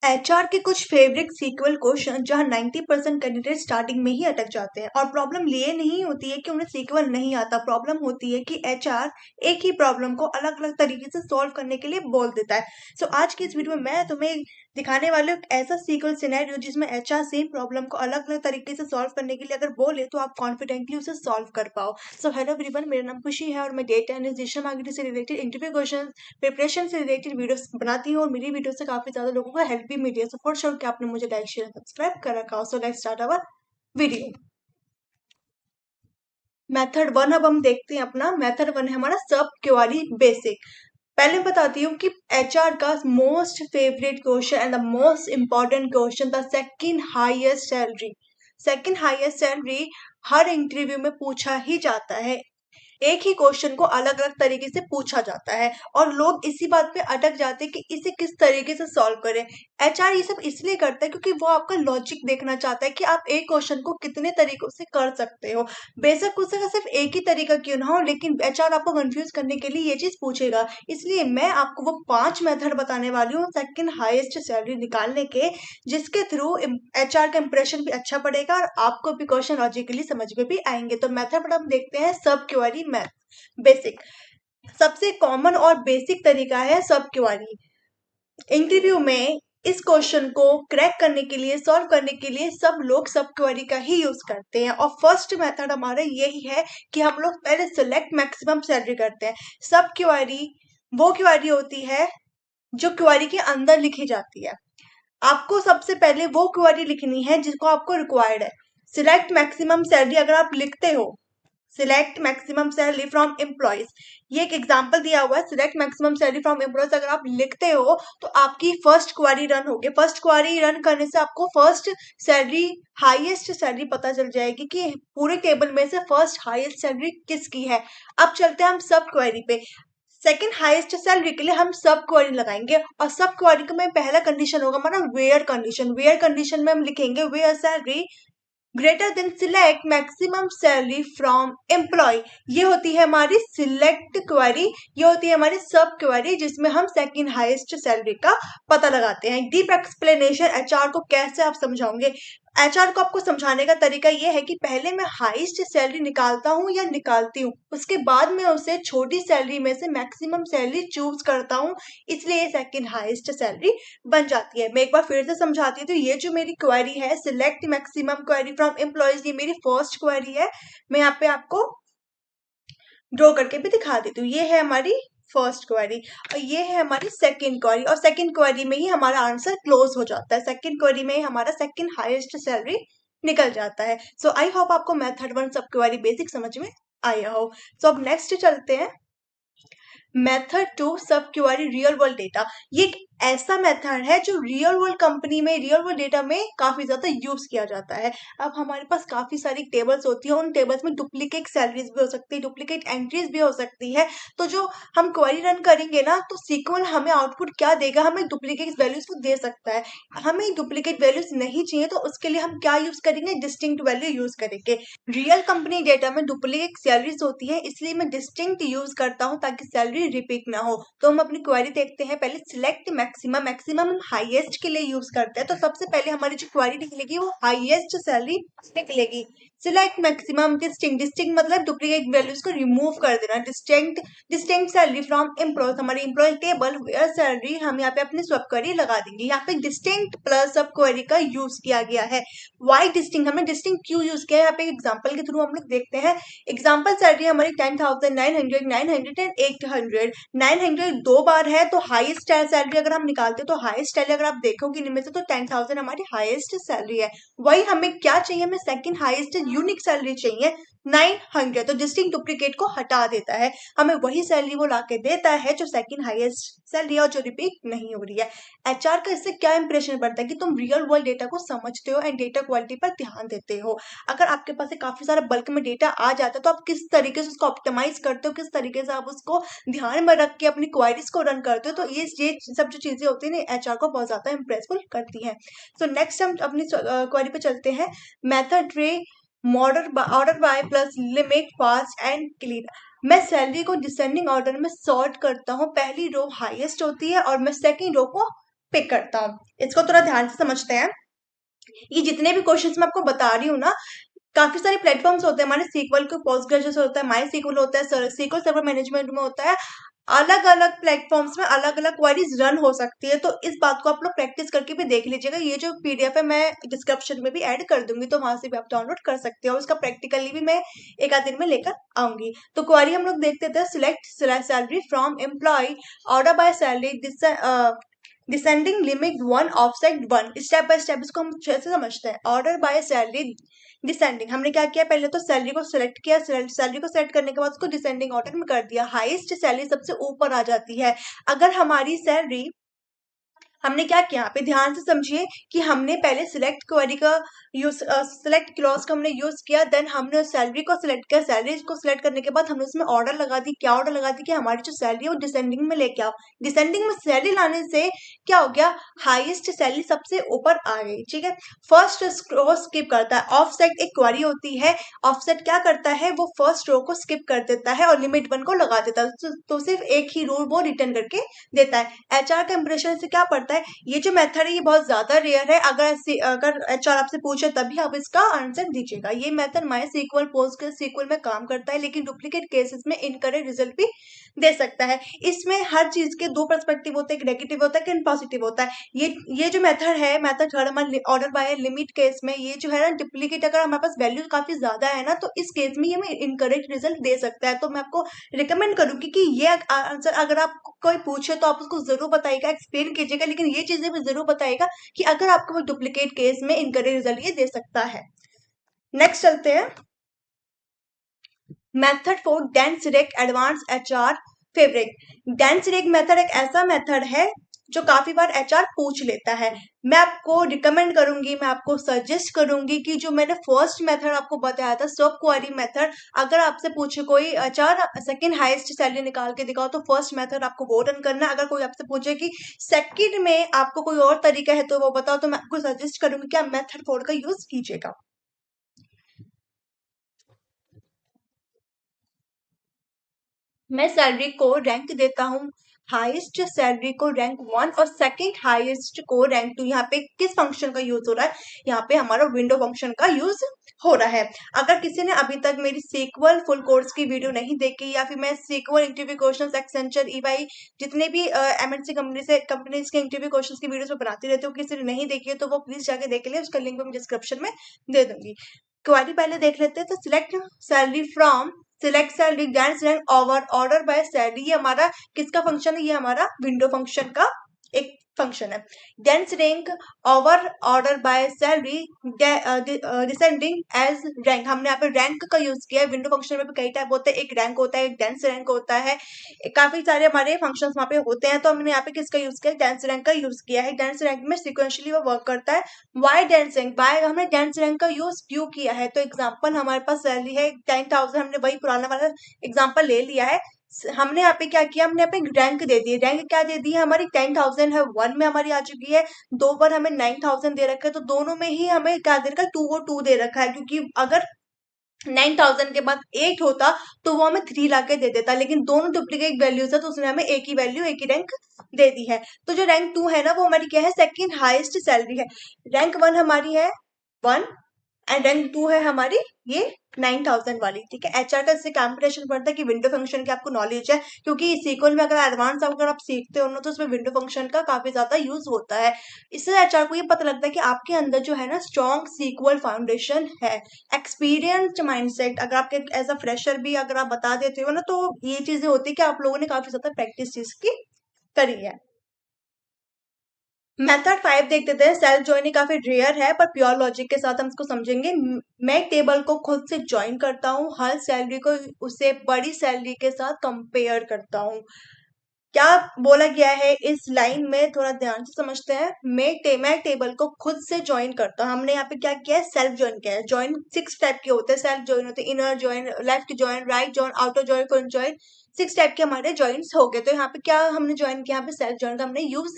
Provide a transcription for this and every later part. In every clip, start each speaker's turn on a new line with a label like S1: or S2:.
S1: HR के कुछ favourite sequel question जहां 90% कैंडिडेट स्टार्टिंग में ही अटक जाते हैं। और प्रॉब्लम ये नहीं होती है कि उन्हें सीक्वल नहीं आता, प्रॉब्लम होती है कि एचआर एक ही प्रॉब्लम को अलग अलग तरीके से सॉल्व करने के लिए बोल देता है। सो आज की इस वीडियो में मैं तुम्हें दिखाने वाले हूँ एक ऐसा सीक्वल सिनेरियो जिसमें एचआर सेम प्रॉब्लम को अलग अलग तरीके से सॉल्व करने के लिए अगर बोले तो आप कॉन्फिडेंटली उसे सॉल्व कर पाओ। सो हेलो एवरीवन, मेरा नाम खुशी है और मैं डेटा एनालिसिस मार्केटिंग से रिलेटेड इंटरव्यू क्वेश्चन प्रिपरेशन से रिलेटेड वीडियोस बनाती हूँ और मेरी वीडियो से काफी ज्यादा लोगों को हेल्प भी मिली है। सो फॉर श्योर कि आपने मुझे लाइक शेयर सब्सक्राइब कर रखा हो। So let's start our video. Method one अब हम देखते हैं। अपना मेथड वन है हमारा सब क्वेरी बेसिक। पहले मैं बताती हूँ कि एचआर का most favourite question and the most important question, the second highest salary. Second highest salary her interview में पूछा ही जाता है। एक ही क्वेश्चन को अलग अलग तरीके से पूछा जाता है और लोग इसी बात पे अटक जाते हैं कि इसे किस तरीके से सॉल्व करें। एचआर ये सब इसलिए करता है क्योंकि वो आपका लॉजिक देखना चाहता है कि आप एक क्वेश्चन को कितने तरीकों से कर सकते हो। बेशक उसका सिर्फ एक ही तरीका क्यों ना हो, लेकिन एचआर आपको कंफ्यूज करने के लिए ये चीज पूछेगा। इसलिए मैं आपको वो 5 मेथड बताने वाली हूँ सेकंड हाईएस्ट सैलरी निकालने के, जिसके थ्रू एचआर का इंप्रेशन भी अच्छा पड़ेगा और आपको भी क्वेश्चन लॉजिकली समझ में भी आएंगे। तो मेथड हम देखते हैं सब क्वेरी मैथ बेसिक। सबसे कॉमन और बेसिक तरीका है सब क्वेरी। इंटरव्यू में इस क्वेश्चन को क्रैक करने के लिए, सॉल्व करने के लिए सब लोग सब क्वेरी का ही यूज करते हैं। और फर्स्ट मेथड हमारा यही है कि हम लोग पहले सिलेक्ट मैक्सिमम सैलरी करते हैं। सब क्वेरी वो क्वेरी होती है जो क्वेरी के अंदर लिखी जाती है। आपको सबसे पहले वो क्वेरी लिखनी है जिसको आपको रिक्वायर्ड है। सिलेक्ट मैक्सिमम सैलरी अगर आप लिखते हो, select maximum salary from employees, ये एक एग्जांपल दिया हुआ है। Select maximum salary from employees अगर आप लिखते हो तो आपकी फर्स्ट क्वेरी रन होगी। फर्स्ट क्वेरी रन करने से आपको फर्स्ट सैलरी, हाईएस्ट सैलरी पता चल जाएगी कि पूरे टेबल में से फर्स्ट हाईएस्ट सैलरी किसकी है। अब चलते हैं हम सब क्वेरी पे। सेकंड हाईएस्ट सैलरी के लिए हम सब क्वेरी लगाएंगे और सब क्वेरी का में पहला कंडीशन होगा हमारा वेयर कंडीशन। वेयर कंडीशन में हम लिखेंगे where salary greater than select maximum salary from employee. ये होती है हमारी सिलेक्ट क्वेरी, ये होती है हमारी सब क्वेरी जिसमें हम सेकंड हाईएस्ट सैलरी का पता लगाते हैं। डीप एक्सप्लेनेशन एचआर को कैसे आप समझाओगे। एचआर को आपको समझाने का तरीका ये है कि पहले मैं हाईएस्ट सैलरी निकालता हूँ या निकालती हूँ, उसके बाद मैं उसे छोटी सैलरी में से मैक्सिमम सैलरी चूज करता हूँ, इसलिए सेकंड हाईएस्ट सैलरी बन जाती है। मैं एक बार फिर से समझाती हूँ। तो ये जो मेरी क्वेरी है select maximum query from employees, ये मेरी फर्स्ट क्वेरी है। मैं यहाँ पे आपको ड्रॉ करके भी दिखा देती हूँ। ये है हमारी फर्स्ट क्वेरी और ये है हमारी सेकंड क्वेरी, और सेकंड क्वेरी में ही हमारा आंसर क्लोज हो जाता है। सेकंड क्वेरी में ही हमारा सेकंड हाईएस्ट सैलरी निकल जाता है। सो आई होप आपको मेथड वन सब क्वेरी बेसिक समझ में आया हो। सो अब नेक्स्ट चलते हैं मेथड टू सब क्वेरी रियल वर्ल्ड डेटा। ये एक ऐसा मेथड है जो रियल वर्ल्ड कंपनी में, रियल वर्ल्ड डेटा में काफी ज्यादा यूज किया जाता है। अब हमारे पास काफी सारी टेबल्स होती है, उन टेबल्स में डुप्लीकेट सैलरीज भी हो सकती है, डुप्लीकेट एंट्रीज भी हो सकती है। तो जो हम क्वेरी रन करेंगे ना, तो सीक्वल हमें आउटपुट क्या देगा, हमें डुप्लीकेट वैल्यूज को दे सकता है। हमें डुप्लीकेट वैल्यूज नहीं चाहिए तो उसके लिए हम क्या यूज करेंगे, डिस्टिंक्ट वैल्यू यूज करेंगे। रियल कंपनी डेटा में डुप्लीकेट सैलरीज होती है, इसलिए मैं डिस्टिंक्ट यूज करता हूँ ताकि सैलरी रिपीट ना हो। तो हम अपनी क्वेरी देखते हैं। पहले सिलेक्ट मैक्सिमम, मैक्सिमम हम हाईएस्ट के लिए यूज करते हैं, तो सबसे पहले हमारी जो क्वेरी निकलेगी वो हाईएस्ट सैलरी निकलेगी। सिलेक्ट मैक्सिमम डिस्टिंक्ट, डिस्टिंक्ट मतलब डुप्लीकेट वैल्यूज को रिमूव कर देना। Distinct, distinct salary from employ, हमारी एम्प्लॉय टेबल वेयर सैलरी हम यहाँ पे अपनी सब क्वेरी लगा देंगे। यहाँ पे डिस्टिंक्ट प्लस सब क्वेरी का यूज किया गया है। वाई डिस्टिंक्ट, हमने डिस्टिंक्ट क्यों यूज किया है, यहाँ पे एग्जांपल के थ्रू हम लोग देखते हैं। एग्जांपल सैलरी हमारी 10,900, 900 एंड 800। 900 दो बार है तो हाईएस्ट सैलरी अगर हम निकालते हैं तो हाईएस्ट सैलरी अगर आप देखोगे इनमें से तो 10,000 हमारी हाईएस्ट सैलरी है। वही हमें क्या चाहिए, हमें सेकंड हाईएस्ट यूनिक सैलरी चाहिए 900। तो डिस्टिंक्ट डुप्लीकेट को हटा देता है, हमें वही सैलरी वो लाके देता है जो सेकंड हाईएस्ट सैलरी और जो रिपीट नहीं हो रही है। एचआर का इससे क्या इंप्रेशन पड़ता है कि तुम रियल वर्ल्ड डेटा को समझते हो एंड डेटा क्वालिटी पर ध्यान देते हो। अगर आपके पास काफी सारा बल्क में डेटा आ जाता है तो आप किस तरीके से उसको ऑप्टिमाइज करते हो, किस तरीके से आप उसको ध्यान में रख के अपनी क्वेरीज को रन करते हो। तो ये सब जो चीजें होती है ना, एचआर को बहुत ज्यादा इंप्रेसफुल करती हैं। सो नेक्स्ट हम अपनी क्वेरी पे चलते हैं। मेथड रे order by plus limit fast and clean. मैं सैलरी को डिसेंडिंग ऑर्डर में सॉर्ट करता हूँ। पहली रो हाईएस्ट होती है और मैं सेकंड रो को पिक करता हूँ। इसको थोड़ा ध्यान से समझते हैं। ये जितने भी क्वेश्चंस मैं आपको बता रही हूँ ना, काफी सारे प्लेटफॉर्म्स होते हैं हमारे, सीक्वल को पोस्टग्रेजुएट होता है, माई सीक्वल होता है, सीक्वल सर्वर मैनेजमेंट में होता है। अलग अलग प्लेटफॉर्म्स में अलग अलग क्वेरीज रन हो सकती है, तो इस बात को आप लोग प्रैक्टिस करके भी देख लीजिएगा। ये जो पीडीएफ है मैं डिस्क्रिप्शन में भी ऐड कर दूंगी, तो वहां से भी आप डाउनलोड कर सकते हो। इसका प्रैक्टिकली भी मैं एक आध दिन में लेकर आऊंगी। तो क्वेरी हम लोग देखते थे, select salary from employ, order by salary, descending limit one, offset one. Step by step इसको हम कैसे समझते हैं। ऑर्डर बाय सैलरी डिसेंडिंग, हमने क्या किया, पहले तो सैलरी को सिलेक्ट किया, सैलरी को सेलेक्ट करने के बाद उसको डिसेंडिंग ऑर्डर में कर दिया। हाईएस्ट सैलरी सबसे ऊपर आ जाती है। अगर हमारी सैलरी, हमने क्या किया, यहाँ पे ध्यान से समझिए कि हमने पहले सिलेक्ट क्वेरी का यूज, सिलेक्ट क्लॉज का हमने यूज किया, देन हमने सैलरी को सिलेक्ट किया। सैलरी को सिलेक्ट करने के बाद हमने उसमें ऑर्डर लगा दी। क्या ऑर्डर लगा दी कि हमारी जो सैलरी है वो डिसेंडिंग में लेके आओ। डिसेंडिंग में सैलरी लाने से क्या हो गया, हाईएस्ट सैलरी सबसे ऊपर आ गई। ठीक है, फर्स्ट रो स्किप करता है। ऑफसेट एक क्वेरी होती है, ऑफसेट क्या करता है, वो फर्स्ट रो को स्किप कर देता है और लिमिट वन को लगा देता है। तो सिर्फ एक ही रो वो रिटर्न करके देता है। एचआर का इंप्रेशन से क्या पड़ता है, ये जो मेथड है ये बहुत ज्यादा रेयर है। अगर एचआर आपसे पूछे तभी आप इसका आंसर दीजिएगा। ये मेथड माई सीक्वल, पोस्टग्रेसक्यूएल में काम करता है, लेकिन डुप्लीकेट केसेस में इनकरेक्ट रिजल्ट भी दे सकता है। इसमें हर चीज के दो पर्सपेक्टिव होते हैं, एक नेगेटिव होता है, एक पॉजिटिव होता है। ये जो मेथड है, मेथड थर्ड हमारे ऑर्डर बाय लिमिट केस में, ये जो है ना डुप्लीकेट, अगर हमारे पास वैल्यू काफी ज्यादा है ना, तो इस केस में ये हमें इनकरेक्ट रिजल्ट दे सकता है। तो मैं आपको रिकमेंड करूंगी कि ये आंसर अगर आप कोई पूछे तो आप उसको जरूर बताइएगा, एक्सप्लेन कीजिएगा, लेकिन ये चीजें भी जरूर बताइएगा कि अगर आपको डुप्लीकेट केस में इनकरेक्ट रिजल्ट ये दे सकता है। नेक्स्ट चलते हैं, method for dense rank advance HR favourite. Dense rank method एक ऐसा मेथड है जो काफी बार एचआर पूछ लेता है। मैं आपको रिकमेंड करूंगी, मैं आपको सजेस्ट करूंगी कि जो मैंने फर्स्ट मेथड आपको बताया था, सब क्वेरी मेथड, अगर आपसे पूछे कोई एचआर सेकंड हाईएस्ट सैलरी निकाल के दिखाओ, तो फर्स्ट मेथड आपको वो रन करना। अगर कोई आपसे पूछे कि सेकंड में आपको कोई और तरीका है तो वो बताओ, तो मैं आपको सजेस्ट करूंगी कि आप मेथड 4 का यूज कीजिएगा। मैं सैलरी को रैंक देता हूँ, हाईएस्ट सैलरी को रैंक 1 और सेकंड हाईएस्ट को रैंक 2। यहाँ पे किस फंक्शन का यूज हो रहा है, यहाँ पे हमारा विंडो फंक्शन का यूज हो रहा है। अगर किसी ने अभी तक मेरी सीक्वल फुल कोर्स की वीडियो नहीं देखी, या फिर मैं SQL interview questions, Accenture, EY, जितने भी एमएनसी कंपनीज के इंटरव्यू क्वेश्चंस की वीडियोस में बनाती रहती हूँ, किसी ने नहीं देखी है तो वो प्लीज जाके देख ले, उसका लिंक मैं डिस्क्रिप्शन में दे दूंगी। क्वेरी पहले देख लेते हैं। तो select salary from, select salary dense rank over, order by salary, ये हमारा किसका फंक्शन है, ये हमारा विंडो फंक्शन का एक फंक्शन है। Dense rank over order by salary, descending as rank, हमने यहाँ पे रैंक का यूज किया है। विंडो फंक्शन में भी कई टाइप होते हैं, एक रैंक होता है, एक डेंस रैंक होता है, काफी सारे हमारे फंक्शंस वहाँ पे होते हैं। तो हमने यहाँ पे किसका यूज किया, डेंस रैंक का यूज किया है। डेंस रैंक में सिक्वेंशली वो वर्क करता है। वाई डेंस रैंक, वाई हमने डेंस रैंक का यूज क्यों किया है, तो एग्जाम्पल हमारे पास सैलरी है 10,000, हमने वही पुराना वाला एग्जाम्पल ले लिया है। हमने यहाँ पे क्या किया, हमने यहाँ पे रैंक दे दी। रैंक क्या दे दी है, हमारी 10,000 है, 1 में हमारी आ चुकी है, 2 बार हमें 9,000 दे रखा है, तो दोनों में ही हमें क्या दे रखा है, 2 और 2 दे रखा है। क्योंकि अगर 9,000 के बाद 8 होता तो वो हमें 3 ला के दे देता, लेकिन दोनों डुप्लीकेट वैल्यूज है तो उसने हमें एक ही वैल्यू, एक ही रैंक दे दी है। तो जो रैंक 2 है ना, वो हमारी क्या है, सेकंड हाईएस्ट सैलरी है। रैंक 1 हमारी है 1 एंड रैंक 2 है हमारी ये 9,000 वाली। ठीक है, एचआर का इससे कैलकुलेशन पड़ता है कि विंडो फंक्शन की आपको नॉलेज है, क्योंकि सीक्वल में अगर एडवांस अगर आप सीखते हो ना, तो उसमें विंडो फंक्शन का काफी ज्यादा यूज होता है। इससे एचआर को ये पता लगता है कि आपके अंदर जो है ना स्ट्रॉन्ग सीक्वल फाउंडेशन है। एक्सपीरियंस्ड माइंडसेट, अगर आपके एज अ फ्रेशर भी अगर आप बता देते हो ना, तो ये चीजें होती है कि आप लोगों ने काफी ज्यादा प्रैक्टिस चीज की करी है। मेथड 5 देख देते हैं। सेल्फ ज्वाइनिंग काफी रेयर है, पर प्योर लॉजिक के साथ हम इसको समझेंगे। मैं टेबल को खुद से ज्वाइन करता हूँ, हर सैलरी को उससे बड़ी सैलरी के साथ कंपेयर करता हूँ। क्या बोला गया है इस लाइन में, थोड़ा ध्यान से समझते हैं। मैं टेबल को खुद से ज्वाइन करता हूँ। हमने यहाँ पे क्या किया है, सेल्फ ज्वाइन किया है। ज्वाइन 6 टाइप के होते हैं, सेल्फ ज्वाइन होते हैं, inner join, left join, right join, outer join, front join, 6 type के हमारे ज्वाइंस हो गए। तो यहाँ पे क्या हमने ज्वाइन किया, यहाँ पे सेल्फ ज्वाइन का हमने यूज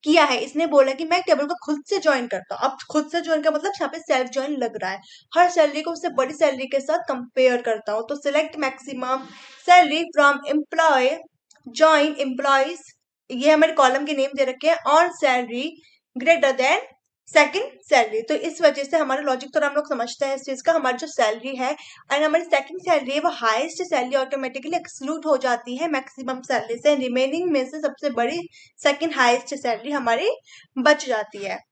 S1: किया है। इसने बोला कि मैं टेबल को खुद से ज्वाइन करता हूँ। अब खुद से ज्वाइन का मतलब यहाँ पे सेल्फ ज्वाइन लग रहा है। हर सैलरी को उससे बड़ी सैलरी के साथ कंपेयर करता हूँ। तो select maximum salary from employ, join employees, ये हमारे कॉलम के नेम दे रखे हैं, on salary greater then second salary. तो इस वजह से हमारा लॉजिक थोड़ा हम लोग समझते हैं इस चीज का। हमारी जो सैलरी है एंड हमारी सेकंड सैलरी है वो हाईएस्ट सैलरी ऑटोमेटिकली एक्सक्लूड हो जाती है मैक्सिमम सैलरी से, रिमेनिंग में से सबसे बड़ी सेकंड हाईएस्ट सैलरी हमारी बच जाती है।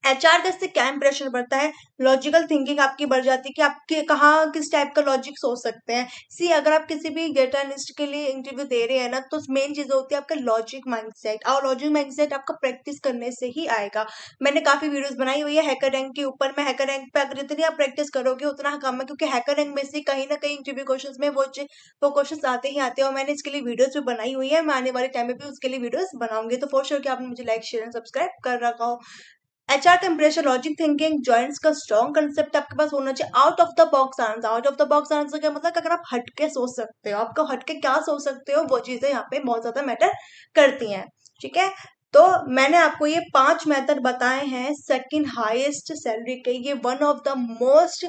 S1: एचआर का इससे क्या इंप्रेशन बढ़ता है, लॉजिकल थिंकिंग आपकी बढ़ जाती है कि आपके कहाँ किस टाइप का लॉजिक सोच सकते हैं। सी अगर आप किसी भी डेटा एनालिस्ट के लिए इंटरव्यू दे रहे हैं ना, तो मेन चीज होती है आपका लॉजिक माइंडसेट, और लॉजिक माइंडसेट आपका प्रैक्टिस करने से ही आएगा। मैंने काफी वीडियोस बनाई हुई है हैकर रैंक के ऊपर। मैं हैकर रैंक पे अगर इतनी आप प्रैक्टिस करोगे उतना कम है, क्योंकि हैकर रैंक में से कहीं ना कहीं इंटरव्यू क्वेश्चन में वो क्वेश्चन आते ही आते हैं, और मैंने इसके लिए वीडियोस भी बनाई हुई है। मैं आने वाले टाइम में भी उसके लिए वीडियोस बनाऊंगी। तो फॉर श्योर कि आपने मुझे लाइक शेयर एंड सब्सक्राइब कर रखा हो। एचआर का इंप्रेशन लॉजिक थिंकिंग जॉइंट्स का स्ट्रॉन्ग कंसेप्ट आपके पास होना चाहिए। Out of the box answer, out of the box answer क्या मतलब, अगर आप हटके सोच सकते हो, आपको हटके क्या सोच सकते हो, वो चीजें यहाँ पे बहुत ज्यादा मैटर करती हैं। ठीक है, तो मैंने आपको ये 5 मेथड बताए हैं सेकंड हाईएस्ट सैलरी के। ये one of the most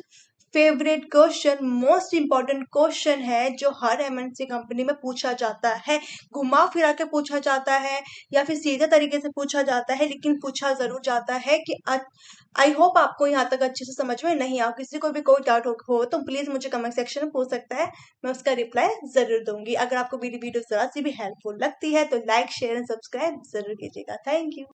S1: favourite question, most important question है जो हर एमएनसी कंपनी में पूछा जाता है। घुमा फिरा के पूछा जाता है या फिर सीधे तरीके से पूछा जाता है, लेकिन पूछा जरूर जाता है। कि आई होप आपको यहाँ तक अच्छे से समझ में नहीं आया। किसी को भी कोई डाउट हो तो प्लीज मुझे कमेंट सेक्शन में पूछ सकता है, मैं उसका रिप्लाई जरूर दूंगी। अगर आपको मेरी वीडियो जरा सी भी हेल्पफुल लगती है तो लाइक शेयर एंड सब्सक्राइब जरूर कीजिएगा। Thank you.